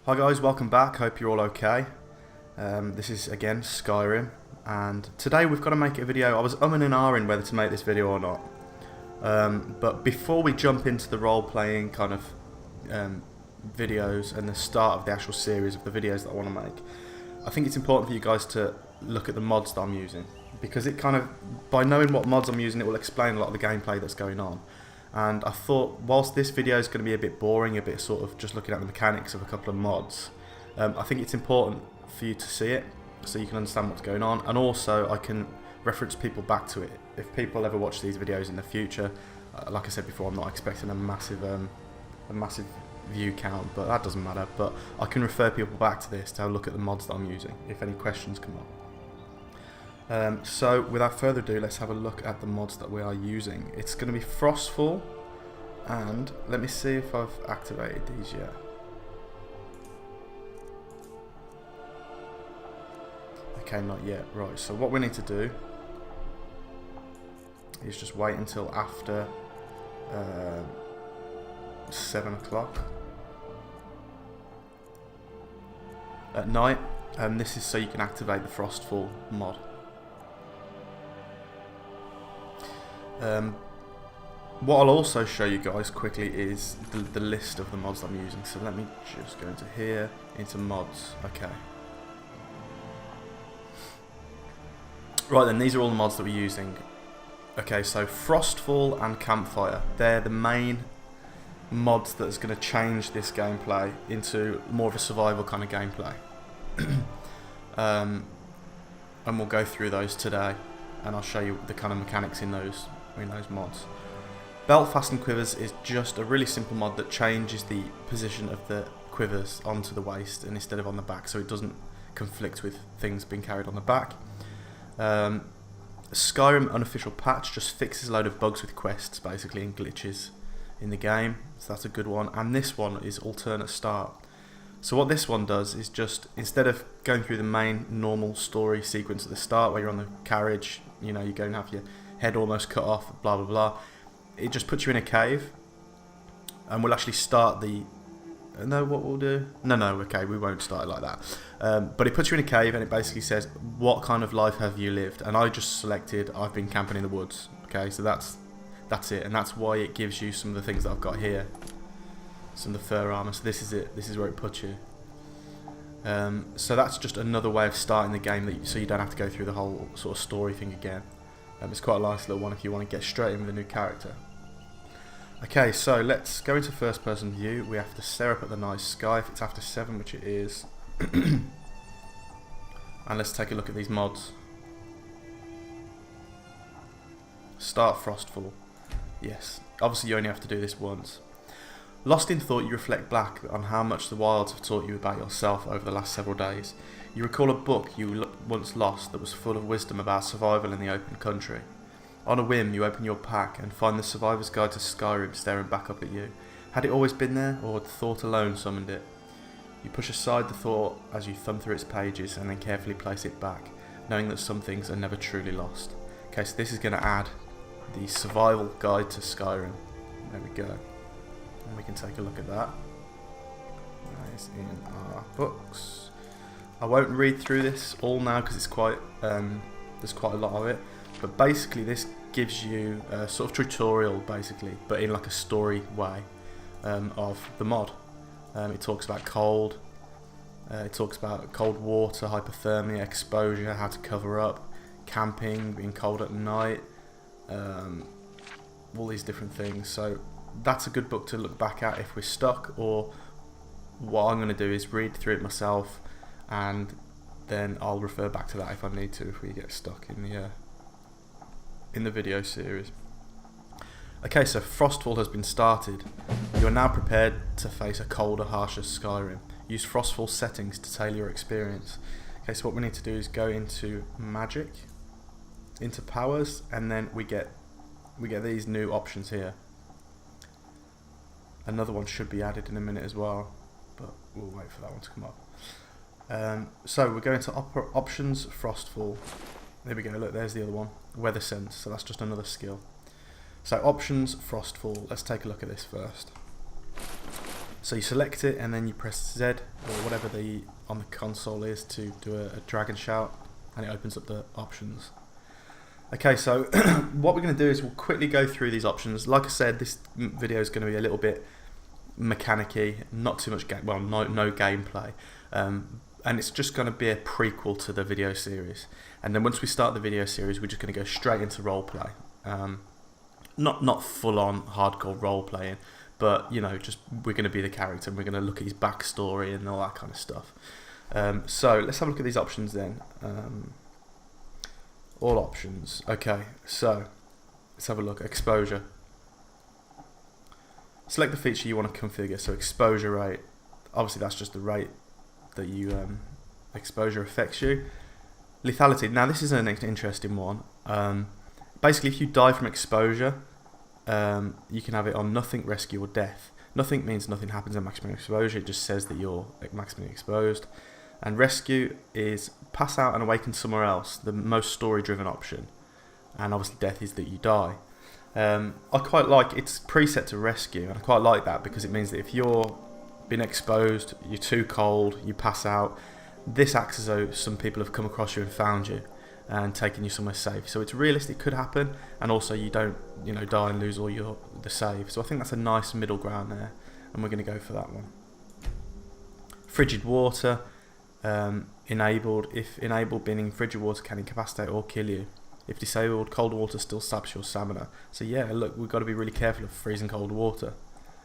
Hi guys, welcome back, hope you're all okay. This is again Skyrim, and today we've got to make a video. I was umming and ahhing whether to make this video or not, but before we jump into the role-playing kind of videos and the start of the actual series of the videos that I want to make, I think it's important for you guys to look at the mods that I'm using, because it kind of, by knowing what mods I'm using, it will explain a lot of the gameplay that's going on. And I thought, whilst this video is going to be a bit boring, a bit sort of just looking at the mechanics of a couple of mods, I think it's important for you to see it so you can understand what's going on, and also I can reference people back to it. If people ever watch these videos in the future, like I said before, I'm not expecting a massive view count, but that doesn't matter. But I can refer people back to this to have a look at the mods that I'm using if any questions come up. So without further ado, let's have a look at the mods that we are using. It's going to be Frostfall, and let me see if I've activated these yet. Okay, not yet. Right, so what we need to do is just wait until after 7 o'clock at night, and this is so you can activate the Frostfall mod. What I'll also show you guys quickly is the list of the mods I'm using. So let me just go into here, into mods. Okay. Right then, these are all the mods that we're using. Okay, so Frostfall and Campfire, they're the main mods that's going to change this gameplay into more of a survival kind of gameplay. And we'll go through those today, and I'll show you the kind of mechanics in those mods. Belt Fastened Quivers is just a really simple mod that changes the position of the quivers onto the waist and instead of on the back, so it doesn't conflict with things being carried on the back. Skyrim unofficial patch just fixes a load of bugs with quests basically and glitches in the game, so that's a good one. And this one is alternate start. So what this one does is just, instead of going through the main normal story sequence at the start where you're on the carriage, you know, you're going to have your head almost cut off, blah blah blah, it just puts you in a cave, and we'll actually start the okay, we won't start it like that, but it puts you in a cave and it basically says, what kind of life have you lived? And I just selected, I've been camping in the woods. Okay, so that's it, and that's why it gives you some of the things that I've got here, some of the fur armor. So this is it, this is where it puts you. So that's just another way of starting the game, so you don't have to go through the whole sort of story thing again. It's quite a nice little one if you want to get straight in with a new character. Okay, so let's go into first person view. We have to stare up at the night sky if it's after 7, which it is. And let's take a look at these mods. Start Frostfall. Yes, obviously you only have to do this once. Lost in thought, you reflect back on how much the wilds have taught you about yourself over the last several days. You recall a book you once lost that was full of wisdom about survival in the open country. On a whim, you open your pack and find the Survivor's Guide to Skyrim staring back up at you. Had it always been there, or had thought alone summoned it? You push aside the thought as you thumb through its pages and then carefully place it back, knowing that some things are never truly lost. Okay, so this is going to add the Survival Guide to Skyrim. There we go. And we can take a look at that. That is in our books. I won't read through this all now because it's quite there's quite a lot of it. But basically this gives you a sort of tutorial basically, but in like a story way, of the mod. It talks about cold, it talks about cold water, hypothermia, exposure, how to cover up, camping, being cold at night, all these different things. So that's a good book to look back at if we're stuck, or what I'm going to do is read through it myself, and then I'll refer back to that if I need to, if we get stuck in the video series. Okay, so Frostfall has been started. You are now prepared to face a colder, harsher Skyrim. Use Frostfall settings to tailor your experience. Okay, so what we need to do is go into magic, into powers, and then we get these new options here. Another one should be added in a minute as well, but we'll wait for that one to come up. So we're going to options, Frostfall. There we go, look, there's the other one. Weather sense, so that's just another skill. So options, Frostfall. Let's take a look at this first. So you select it and then you press Z or whatever the on the console is to do a drag and shout, and it opens up the options. Okay, so what we're going to do is we'll quickly go through these options. Like I said, this video is going to be a little bit mechanic-y, not too much no gameplay, and it's just going to be a prequel to the video series. And then once we start the video series, we're just going to go straight into role play. Not full on hardcore role playing, but you know, just we're going to be the character and we're going to look at his backstory and all that kind of stuff. So let's have a look at these options then. All options. Okay, so let's have a look. Exposure. Select the feature you want to configure. So exposure rate. Obviously that's just the rate that you exposure affects you. Lethality. Now this is an interesting one. Basically, if you die from exposure, you can have it on nothing, rescue, or death. Nothing means nothing happens at maximum exposure. It just says that you're maximally exposed. And rescue is pass out and awaken somewhere else, the most story-driven option. And obviously death is that you die. I quite like, it's preset to rescue, and I quite like that because it means that if you're been exposed, you're too cold, you pass out, this acts as though some people have come across you and found you and taken you somewhere safe. So it's realistic, it could happen, and also you don't, you know, die and lose all the save. So I think that's a nice middle ground there, and we're going to go for that one. Frigid water. Enabled. If enabled, meaning frigid water can incapacitate or kill you. If disabled, cold water still saps your stamina. So yeah, look, we've got to be really careful of freezing cold water.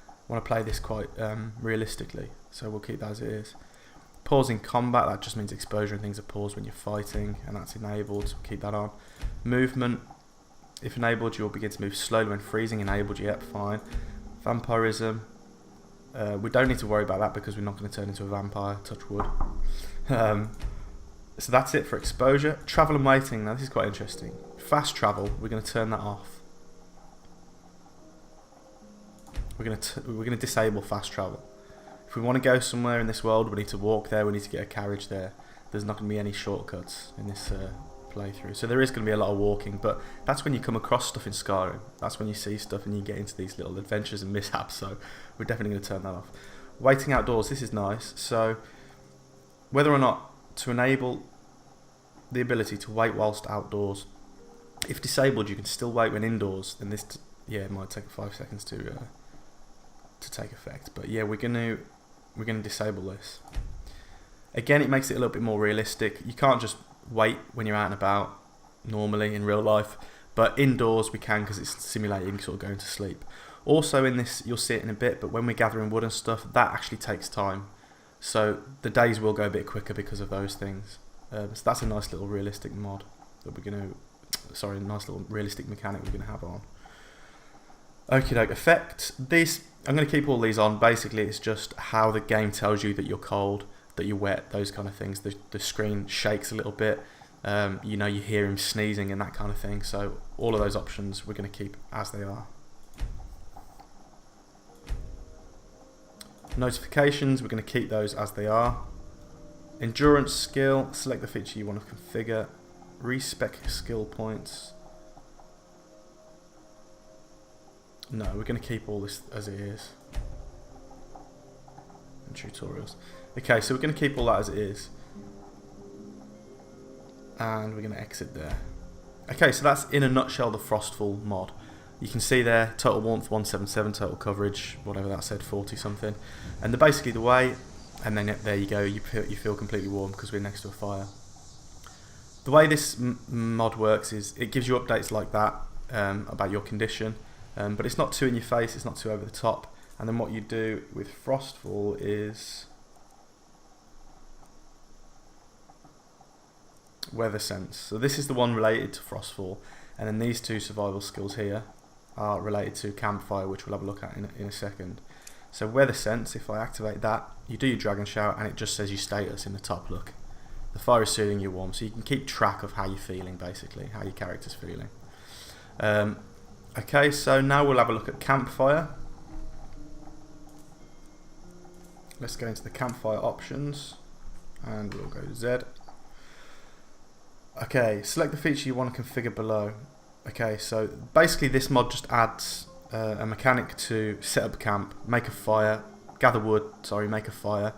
I want to play this quite realistically, so we'll keep that as it is. Pausing combat, that just means exposure and things are paused when you're fighting, and that's enabled, so we'll keep that on. Movement, if enabled, you'll begin to move slowly when freezing. Enabled, yep, fine. Vampirism, we don't need to worry about that because we're not going to turn into a vampire, touch wood. So that's it for exposure. Travel and waiting, now this is quite interesting. Fast travel, we're going to turn that off. We're going to disable fast travel. If we want to go somewhere in this world, we need to walk there, we need to get a carriage there. There's not going to be any shortcuts in this playthrough. So there is going to be a lot of walking, but that's when you come across stuff in Skyrim. That's when you see stuff and you get into these little adventures and mishaps, so we're definitely going to turn that off. Waiting outdoors, this is nice. So whether or not to enable the ability to wait whilst outdoors. If disabled, you can still wait when indoors, then this, yeah, it might take 5 seconds to take effect. But yeah, we're gonna disable this. Again, it makes it a little bit more realistic. You can't just wait when you're out and about normally in real life, but indoors we can because it's simulating sort of going to sleep. Also in this, you'll see it in a bit, but when we're gathering wood and stuff, that actually takes time. So the days will go a bit quicker because of those things. So that's a nice little realistic mod that we're going to, sorry, a nice little realistic mechanic we're going to have on. Okie doke, effects. These, I'm going to keep all these on. Basically, it's just how the game tells you that you're cold, that you're wet, those kind of things. The screen shakes a little bit. You know, you hear him sneezing and that kind of thing. So all of those options we're going to keep as they are. Notifications, we're going to keep those as they are. Endurance skill, select the feature you want to configure. Respec skill points. No, we're going to keep all this as it is. And tutorials. Okay, so we're going to keep all that as it is. And we're going to exit there. Okay, so that's in a nutshell the Frostfall mod. You can see there, total warmth 177, total coverage, whatever that said, 40 something. And basically the way, and then there you go, you feel completely warm because we're next to a fire. The way this mod works is it gives you updates like that about your condition, but it's not too in your face, it's not too over the top. And then what you do with Frostfall is weather sense. So this is the one related to Frostfall, and then these two survival skills here are related to Campfire, which we'll have a look at in a second. So weather sense, if I activate that, you do your dragon shout and it just says your status in the top. Look, the fire is soothing you warm, so you can keep track of how you're feeling, basically how your character's feeling. Okay, so now we'll have a look at Campfire. Let's go into the Campfire options and we'll go to Z. Okay, select the feature you want to configure below. Okay, so basically this mod just adds a mechanic to set up camp, make a fire, gather wood, sorry, make a fire,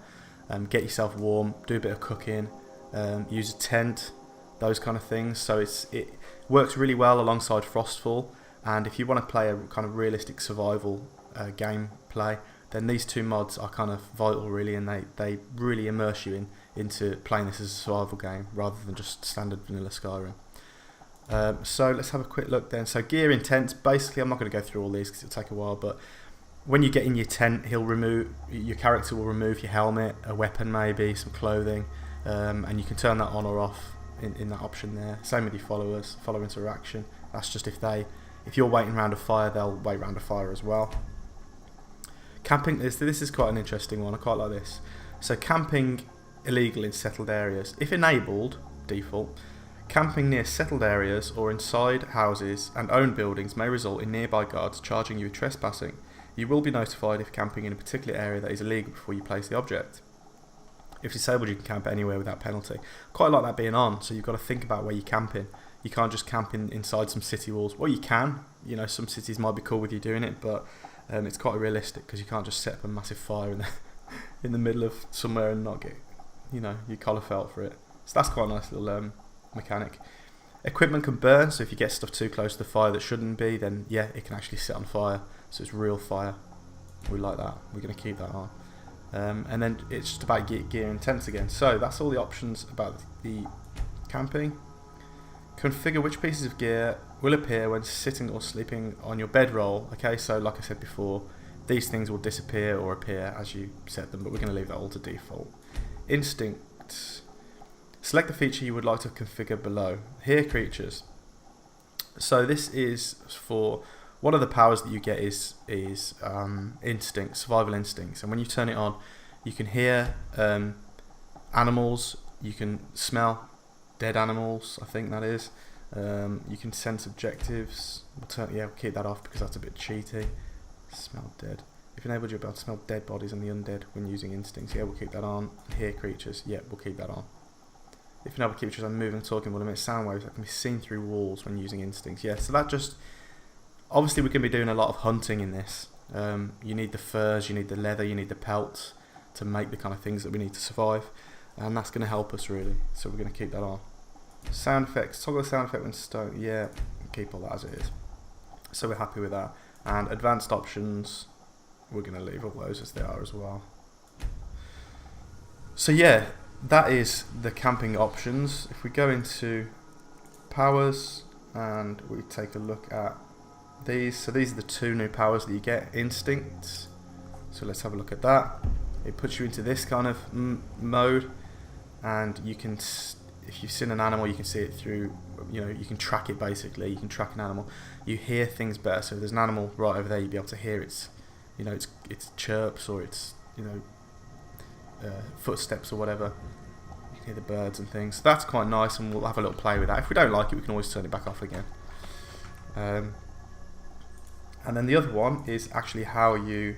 get yourself warm, do a bit of cooking, use a tent, those kind of things. So it works really well alongside Frostfall, and if you want to play a kind of realistic survival gameplay, then these two mods are kind of vital really, and they really immerse you into playing this as a survival game rather than just standard vanilla Skyrim. So let's have a quick look then. So gear in tents, basically I'm not going to go through all these because it'll take a while, but when you get in your tent, your character will remove your helmet, a weapon maybe, some clothing, and you can turn that on or off in that option there. Same with your followers, follower interaction. That's just if you're waiting around a fire, they'll wait around a fire as well. Camping, this is quite an interesting one, I quite like this. So camping illegal in settled areas. If enabled, default, camping near settled areas or inside houses and owned buildings may result in nearby guards charging you with trespassing. You will be notified if camping in a particular area that is illegal before you place the object. If disabled, you can camp anywhere without penalty. Quite like that being on, so you've got to think about where you're camping. You can't just camp inside some city walls. Well, you can. You know, some cities might be cool with you doing it, but it's quite realistic because you can't just set up a massive fire in the middle of somewhere and not get, your collar felt for it. So that's quite a nice little mechanic. Equipment can burn, so if you get stuff too close to the fire that shouldn't be, then yeah, it can actually set on fire. So it's real fire. We like that. We're going to keep that on. And then it's just about gear and tents again. So that's all the options about the camping. Configure which pieces of gear will appear when sitting or sleeping on your bedroll. Okay, so like I said before, these things will disappear or appear as you set them, but we're going to leave that all to default. Instinct. Select the feature you would like to configure below. Hear creatures. So this is for one of the powers that you get is instinct, survival instincts, and when you turn it on, you can hear animals, you can smell dead animals, I think that is. You can sense objectives. We'll keep that off because that's a bit cheaty. Smell dead. If enabled, you'll be able to smell dead bodies and the undead when using instincts. Yeah, we'll keep that on. Hear creatures. Yeah, we'll keep that on. If enabled creatures are moving, talking, will emit sound waves that can be seen through walls when using instincts. Yeah, so that just... Obviously, we're going to be doing a lot of hunting in this. You need the furs, you need the leather, you need the pelts to make the kind of things that we need to survive. And that's going to help us, really. So we're going to keep that on. Sound effects. Toggle the sound effect when stone. Yeah, keep all that as it is. So we're happy with that. And advanced options, we're going to leave all those as they are as well. So yeah, that is the camping options. If we go into powers and we take a look at these, so these are the two new powers that you get. Instincts, so let's have a look at that. It puts you into this kind of mode, and you can, if you've seen an animal, you can see it through, you can track it basically. You can track an animal. You hear things better, so if there's an animal right over there, you'll be able to hear its chirps or its footsteps or whatever. You can hear the birds and things. So that's quite nice, and we'll have a little play with that. If we don't like it, we can always turn it back off again. And then the other one is actually how you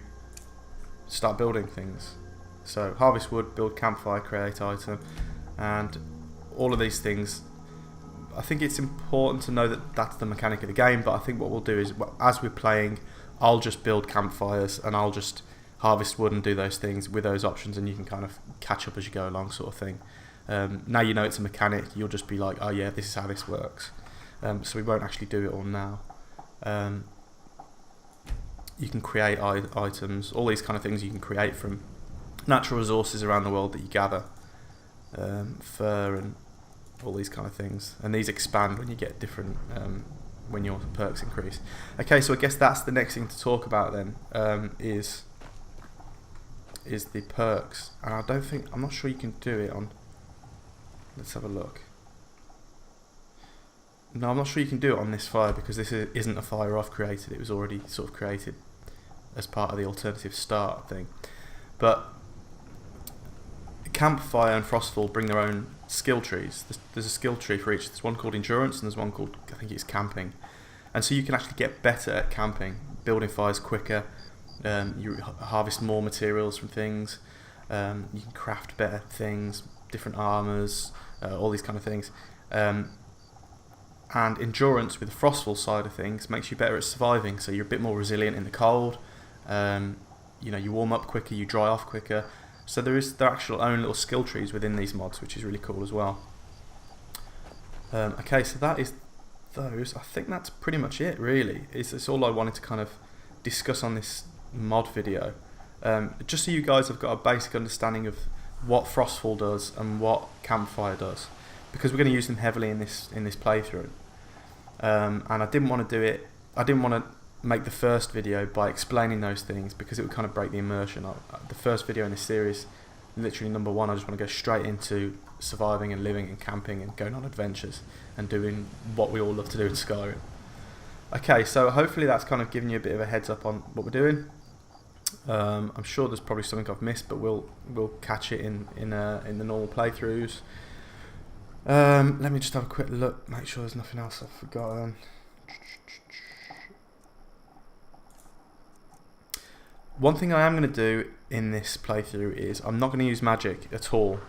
start building things. So harvest wood, build campfire, create item, and all of these things. I think it's important to know that that's the mechanic of the game, but I think what we'll do is, as we're playing, I'll just build campfires and I'll just harvest wood and do those things with those options, and you can kind of catch up as you go along, sort of thing. Now you know it's a mechanic, you'll just be like, oh yeah, this is how this works. So we won't actually do it all now. You can create items, all these kind of things you can create from natural resources around the world that you gather, fur and all these kind of things, and these expand when you get different, when your perks increase. Okay, so I guess that's the next thing to talk about then, is the perks, and I'm not sure you can do it on, let's have a look. No, I'm not sure you can do it on this fire because this isn't a fire I've created. It was already sort of created as part of the alternative start thing. But Campfire and Frostfall bring their own skill trees. There's a skill tree for each. There's one called Endurance and there's one called, I think it's Camping. And so you can actually get better at camping, building fires quicker, you harvest more materials from things, you can craft better things, different armours, all these kind of things. And Endurance with the Frostfall side of things makes you better at surviving, so you're a bit more resilient in the cold, you warm up quicker, you dry off quicker. So there is their actual own little skill trees within these mods, which is really cool as well. Okay, so that is those. I think that's pretty much it, really. It's all I wanted to kind of discuss on this mod video. Just so you guys have got a basic understanding of what Frostfall does and what Campfire does, because we're going to use them heavily in this playthrough. And I didn't want to do it. I didn't want to make the first video by explaining those things, because it would kind of break the immersion. The first video in this series, literally number 1, I just want to go straight into surviving and living and camping and going on adventures and doing what we all love to do in Skyrim. Okay, so hopefully that's kind of given you a bit of a heads up on what we're doing. I'm sure there's probably something I've missed, but we'll catch it in the normal playthroughs. Let me just have a quick look, make sure there's nothing else I've forgotten. One thing I am going to do in this playthrough is I'm not going to use magic at all.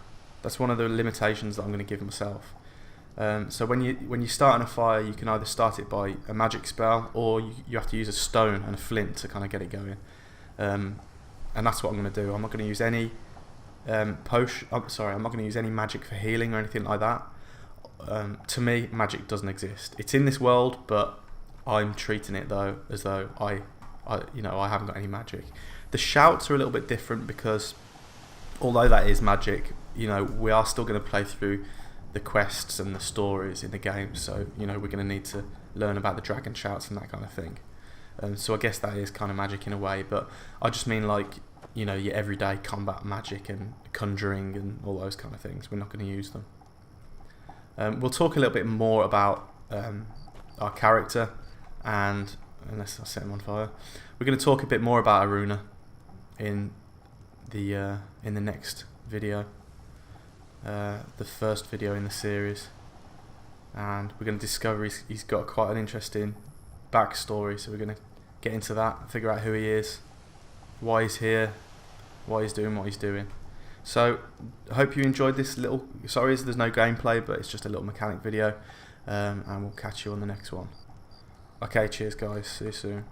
That's one of the limitations that I'm going to give myself. So when you start on a fire, you can either start it by a magic spell, or you have to use a stone and a flint to kind of get it going. And that's what I'm going to do. I'm not going to use any potion. I'm not going to use any magic for healing or anything like that. To me, magic doesn't exist. It's in this world, but I'm treating it though as though I haven't got any magic. The shouts are a little bit different, because although that is magic, we are still going to play through the quests and the stories in the game. So we're going to need to learn about the dragon shouts and that kind of thing. So I guess that is kind of magic in a way, but I just mean like your everyday combat magic and conjuring and all those kind of things. We're not going to use them. We'll talk a little bit more about our character, and unless I set him on fire, we're going to talk a bit more about Aruna in the next video, the first video in the series, and we're going to discover he's got quite an interesting backstory. So we're going to get into that, figure out who he is, why he's here, why he's doing what he's doing. So I hope you enjoyed this little. Sorry, there's no gameplay, but it's just a little mechanic video, and we'll catch you on the next one. Okay, cheers guys, see you soon.